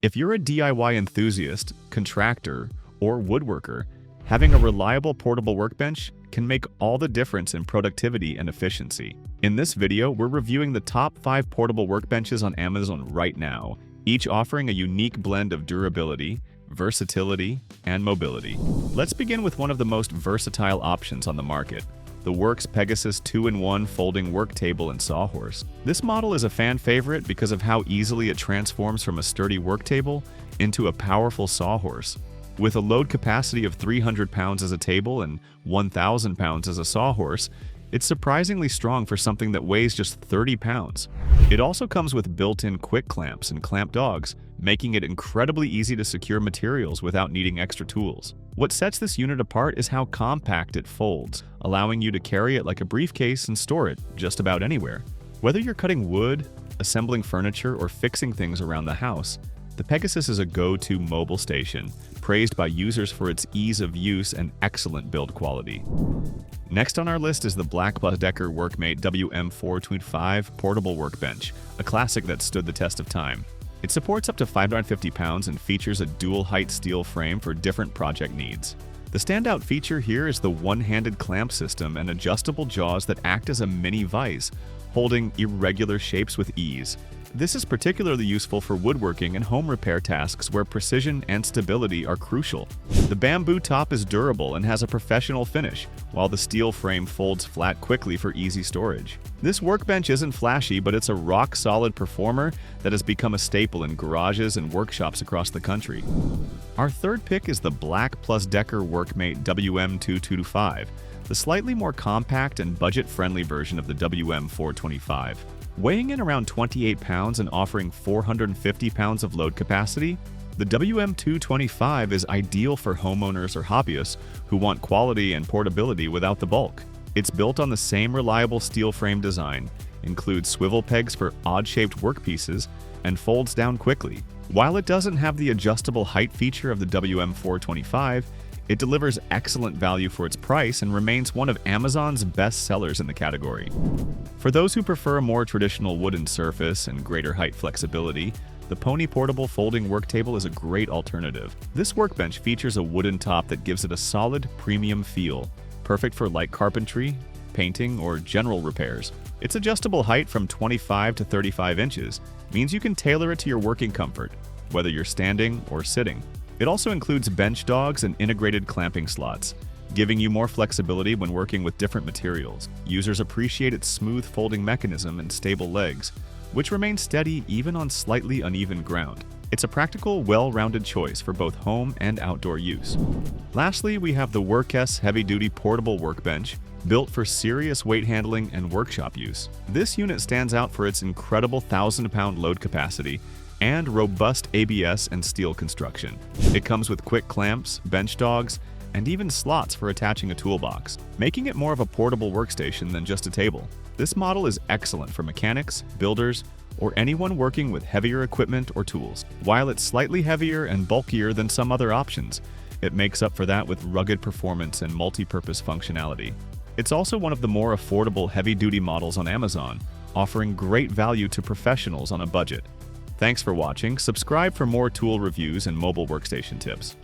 If you're a DIY enthusiast, contractor, or woodworker, having a reliable portable workbench can make all the difference in productivity and efficiency. In this video, we're reviewing the top 5 portable workbenches on Amazon right now, each offering a unique blend of durability, versatility, and mobility. Let's begin with one of the most versatile options on the market, the WORX Pegasus 2-in-1 folding work table and Sawhorse. This model is a fan favorite because of how easily it transforms from a sturdy work table into a powerful Sawhorse. With a load capacity of 300 pounds as a table and 1,000 pounds as a Sawhorse, it's surprisingly strong for something that weighs just 30 pounds. It also comes with built-in quick clamps and clamp dogs, making it incredibly easy to secure materials without needing extra tools. What sets this unit apart is how compact it folds, allowing you to carry it like a briefcase and store it just about anywhere. Whether you're cutting wood, assembling furniture, or fixing things around the house, the Pegasus is a go-to mobile station, praised by users for its ease of use and excellent build quality. Next on our list is the BLACK+DECKER Workmate WM425 Portable Workbench, a classic that stood the test of time. It supports up to 550 pounds and features a dual-height steel frame for different project needs. The standout feature here is the one-handed clamp system and adjustable jaws that act as a mini vise, holding irregular shapes with ease. This is particularly useful for woodworking and home repair tasks where precision and stability are crucial. The bamboo top is durable and has a professional finish, while the steel frame folds flat quickly for easy storage. This workbench isn't flashy, but it's a rock-solid performer that has become a staple in garages and workshops across the country. Our third pick is the BLACK+DECKER Workmate WM225, the slightly more compact and budget-friendly version of the WM425. Weighing in around 28 pounds and offering 450 pounds of load capacity, the WM225 is ideal for homeowners or hobbyists who want quality and portability without the bulk. It's built on the same reliable steel frame design, includes swivel pegs for odd-shaped workpieces, and folds down quickly. While it doesn't have the adjustable height feature of the WM425, it delivers excellent value for its price and remains one of Amazon's best sellers in the category. For those who prefer a more traditional wooden surface and greater height flexibility, the Pony Portable Folding Work Table is a great alternative. This workbench features a wooden top that gives it a solid, premium feel, perfect for light carpentry, painting, or general repairs. Its adjustable height from 25 to 35 inches means you can tailor it to your working comfort, whether you're standing or sitting. It also includes bench dogs and integrated clamping slots, giving you more flexibility when working with different materials. Users appreciate its smooth folding mechanism and stable legs, which remain steady even on slightly uneven ground. It's a practical, well-rounded choice for both home and outdoor use. Lastly, we have the WORKESS Heavy-Duty Portable Workbench, built for serious weight handling and workshop use. This unit stands out for its incredible 1,000-pound load capacity and robust ABS and steel construction. It comes with quick clamps, bench dogs, and even slots for attaching a toolbox, making it more of a portable workstation than just a table. This model is excellent for mechanics, builders, or anyone working with heavier equipment or tools. While it's slightly heavier and bulkier than some other options, it makes up for that with rugged performance and multi-purpose functionality. It's also one of the more affordable heavy-duty models on Amazon, offering great value to professionals on a budget. Thanks for watching. Subscribe for more tool reviews and mobile workstation tips.